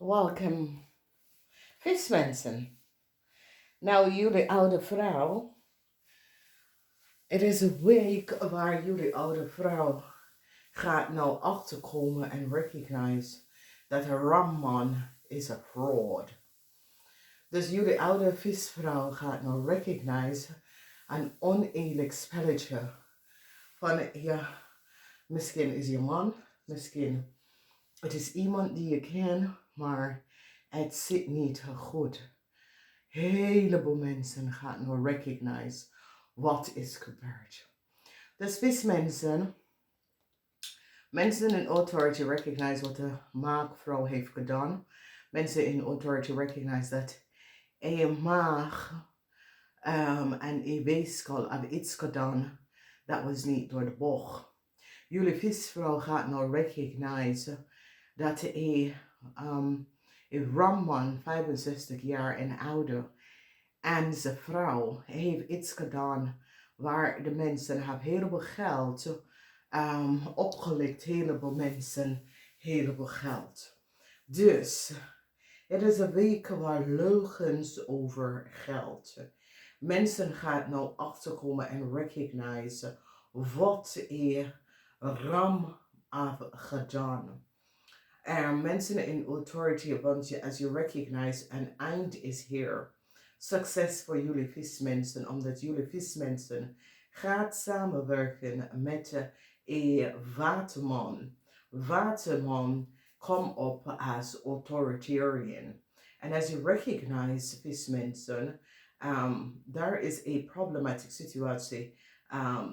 Welkom, vismensen. Nou, jullie oude vrouw. Het is een week waar jullie oude vrouw gaat nou achterkomen en recognize dat een ramman is a fraud. Dus jullie oude visvrouw gaat nou recognize een oneerlijk spelletje van ja, misschien is je man, misschien het is iemand die je kent, maar het zit niet goed. Heleboel mensen gaan nu recognize wat is gebeurd. Dus wist mensen in authority recognize wat de maagvrouw heeft gedaan. Mensen in authority recognize dat een maag en een weeskal hebben iets gedaan dat was niet door de bocht. Jullie visvrouw gaat nou recognize dat een ramman 65 jaar en ouder en zijn vrouw heeft iets gedaan waar de mensen hebben heleboel geld opgelikt, heleboel mensen, heleboel geld. Dus het is een week waar leugens over geld. Mensen gaan nou achterkomen en recognize wat een ram heeft gedaan. Mensen in authority, want as you recognize, an eind is here. Succes voor jullie vismensen, omdat jullie vismensen gaat samenwerken met een waterman. Waterman kom op als authoritarian. And as you recognize vismensen, there is a problematic situatie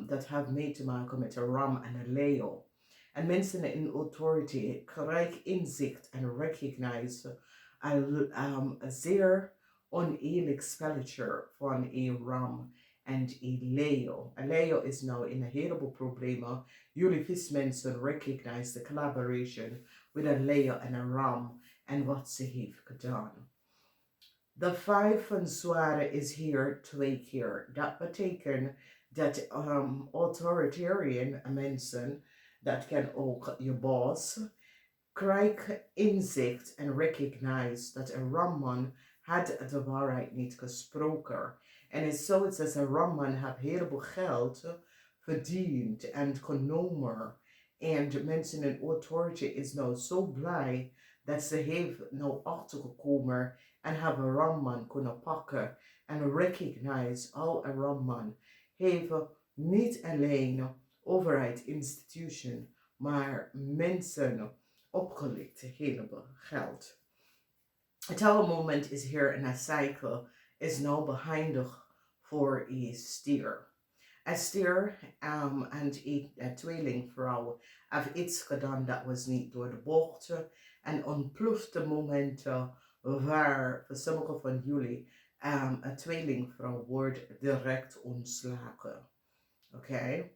dat heeft mee te maken met een ram en een leeuw. En mensen in authority krijgen inzicht en recognize een zeer oneerlijk spelletje van een ram en een leeuw. Een leeuw is nou in een heleboel problemen. Jullie vismensen recognize the collaboration with een leeuw en een ram en wat ze heeft gedaan. De 5 van zwaarden is hier 2 keer. Dat betekent dat authoritarian mensen, dat kan ook je boss, krijgt inzicht en recognize dat een ramman had de waarheid niet gesproken. En het is zoiets als een ramman heeft heel veel geld verdiend en genomen. En de mensen in authority is nou zo blij dat ze heeft nou achtergekomen en hebben een ramman kunnen pakken en recognize al een ramman heeft niet alleen overheid, institution, maar mensen opgelikt heleboel geld. Het hele moment is hier en een cycle is nou behendig voor een stier. Een stier en een tweelingvrouw hebben iets gedaan dat was niet door de bocht en ontplofte momenten waar voor sommigen van jullie een tweelingvrouw wordt direct ontslagen. Oké?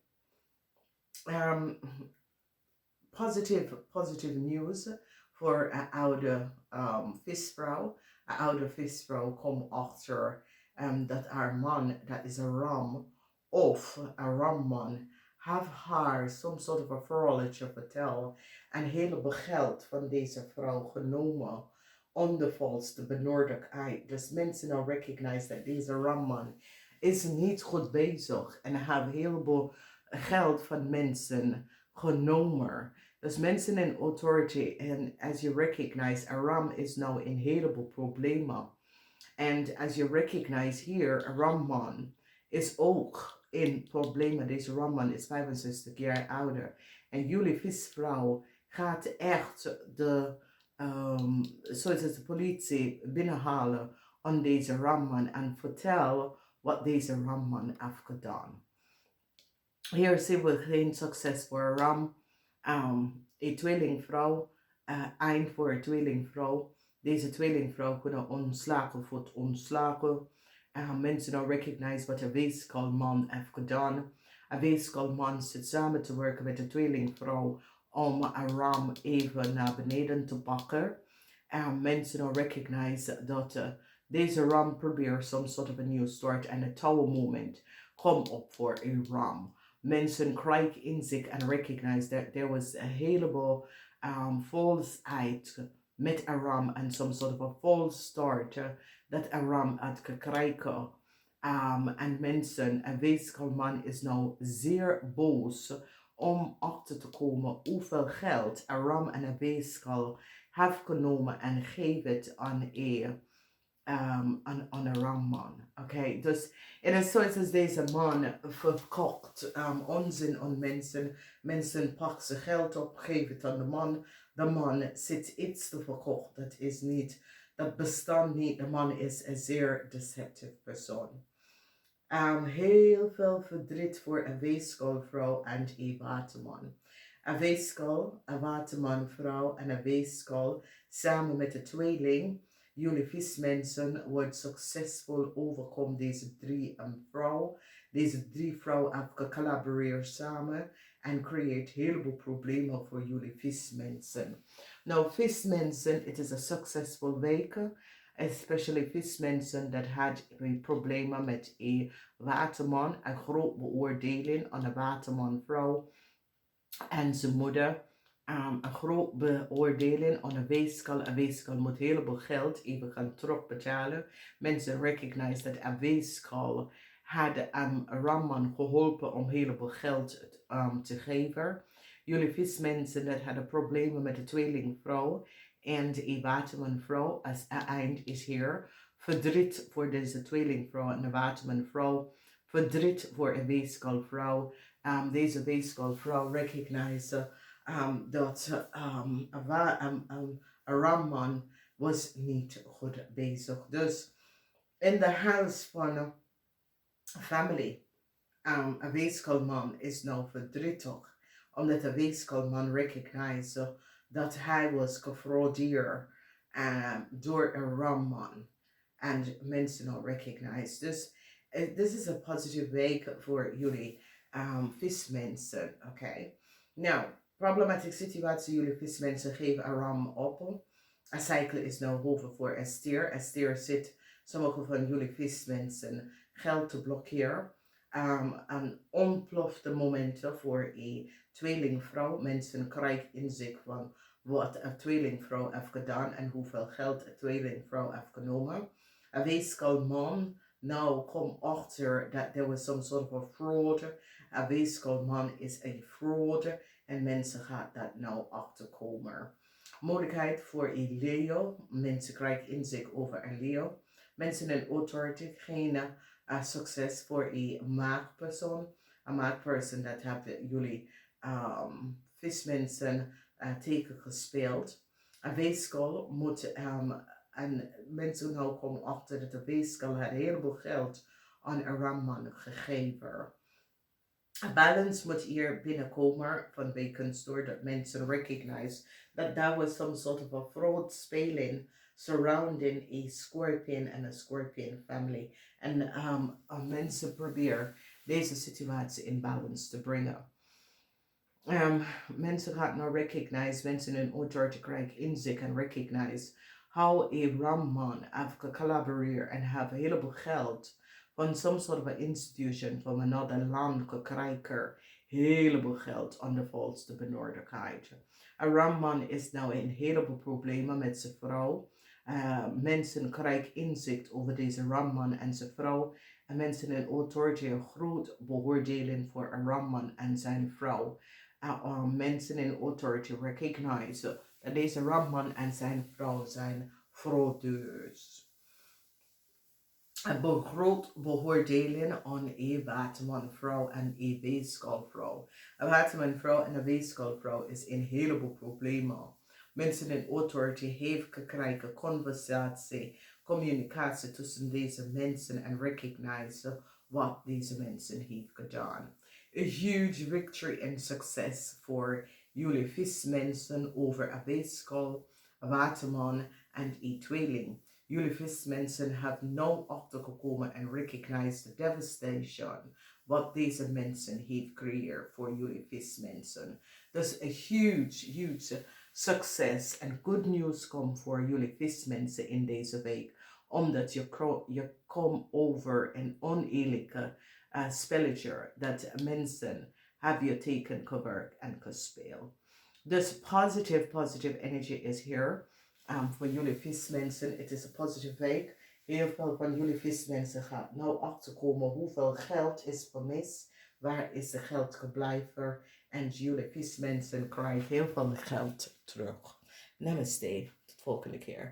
Positive news voor een oude visvrouw. Een oude visvrouw komt achter dat haar man, dat is een ram, of een ramman, heeft haar some sort of a verhaaltje verteld en heleboel geld van deze vrouw genomen onder valse benodigdheid. Dus mensen nou recognize dat deze ramman is niet goed bezig en heeft heleboel geld van mensen genomen. Dus mensen in authority, and as you recognize, Aram is now in heleboel problemen. And as you recognize here, a Ramman is ook in problemen. Deze Ramman is 65 jaar ouder. En jullie visvrouw gaat echt zoals de politie binnenhalen aan deze Ramman en vertel wat deze Ramman heeft gedaan. Hier zien we geen succes voor Ram. Een tweelingvrouw, eind voor een tweelingvrouw. Deze tweelingvrouw kunnen ontslagen voor het ontslagen. Mensen nou recognize wat een weeskalman heeft gedaan. Een weeskalman zit samen te werken met een tweelingvrouw om een ram even naar beneden te pakken. Mensen nou recognize dat deze ram probeert some sort of a new start en het touwe moment komt op voor een ram. Mensen krijgen inzicht en recognize that there was a heleboel falseheid met Aram en some sort of a false start dat Aram had gekregen. En mensen, een weeskalman is nou zeer boos om achter te komen hoeveel geld Aram en een weeskal heeft genomen en geeft het aan aan een ramman. Oké, dus het is zoals als deze man verkocht onzin aan mensen. Mensen pakken zijn geld op, geven het aan de man. De man zit iets te verkocht. Dat is niet, dat bestaat niet. De man is een zeer deceptieve persoon. Heel veel verdriet voor een weeskalvrouw en een waterman. Een weeskal, een watermanvrouw en een weeskal samen met de tweeling. Jullie vismensen wordt succesvol overkomen deze drie vrouwen. Deze drie vrouwen hebben gecollaboreerd samen en creëert een heleboel problemen voor jullie vismensen. Nou, vismensen, het is een succesvol week. Especially vismensen dat had problemen met een waterman, een groot beoordeling aan een watermanvrouw en zijn moeder. Een groot beoordeling aan een weeskal. Een weeskal moet een heleboel geld even gaan terugbetalen. Mensen recognize dat een weeskal had een ramman geholpen om een heleboel geld te geven. Jullie vismensen dat hadden problemen met de tweelingvrouw en de watermanvrouw. Als het eind is hier. Verdriet voor deze tweelingvrouw en de watermanvrouw. Verdriet voor een weeskalvrouw. Deze weeskalvrouw recognize dat een ramman was niet goed bezig. Dus in de huis van een family, een weeskalman is nou verdrietig. Omdat de weeskalman recognize dat hij was gefraudeerd door een ramman. En mensen nou recognize. Dus this is a positive week voor jullie vismensen. Oké. Nou, problematische situatie. Jullie vismensen geven Aram op. Een cycle is nou over voor Esther. Esther zit sommige van jullie vismensen geld te blokkeren. Een ontplofte momenten voor een tweelingvrouw. Mensen krijgen inzicht van wat een tweelingvrouw heeft gedaan en hoeveel geld een tweelingvrouw heeft genomen. Een weeskalman nou kom achter that there was some sort of a fraud. Een weeskalman is een fraud en mensen gaan dat nou achterkomen. Mogelijkheid voor een Leo. Mensen krijgen inzicht over een Leo. Mensen in authority, geen succes voor een maagpersoon. Een maagpersoon dat hebben jullie vismensen tegen gespeeld. Een weeskal moet en mensen nou komen achter dat de weeskal had een heleboel geld aan een ramman gegeven. Een balance moet hier binnenkomen van weekends doordat mensen recognize that that was some sort of a fraud spelling surrounding a scorpion and a scorpion family. En mensen proberen deze situatie in balance te brengen. Mensen gaan nou recognize, mensen in authority krijgen inzicht en recognize how a ramman have collaboreerd en have een heleboel geld van some sort of an institution van another land krijgen heleboel geld aan de volste benodigdheid. Een ramman is nou in heleboel problemen met zijn vrouw. Mensen krijgen inzicht over deze ramman en zijn vrouw. En mensen in authority een groot beoordeling voor een ramman en zijn vrouw. Mensen in authority recognize dat deze ramman en zijn vrouw zijn fraudeurs. Een groot beoordeling aan een watermanvrouw en een weeskalvrouw. Een watermanvrouw en een weeskalvrouw is in heleboel problemen. Mensen in authority heeft gekregen conversatie, communicatie tussen deze mensen en recognize wat deze mensen heeft gedaan. A huge victory and success voor jullie vismensen over een weeskal, een waterman en een tweeling. Jullie vismensen hebben nou achtergekomen en recognize the devastation wat deze mensen heeft gecreëerd voor jullie vismensen. Dus een huge succes en good news komt voor jullie vismensen in deze week. Omdat je komt over een oneerlijke spelletje dat mensen hebben je teken gewerkt en gespeeld. Dus positive energy is here. Voor jullie vismensen, het is een positieve week. Heel veel van jullie vismensen gaat nou achterkomen hoeveel geld is vermist. Waar is de geld gebleven? En jullie vismensen krijgen heel veel geld terug. Namaste, tot volgende keer.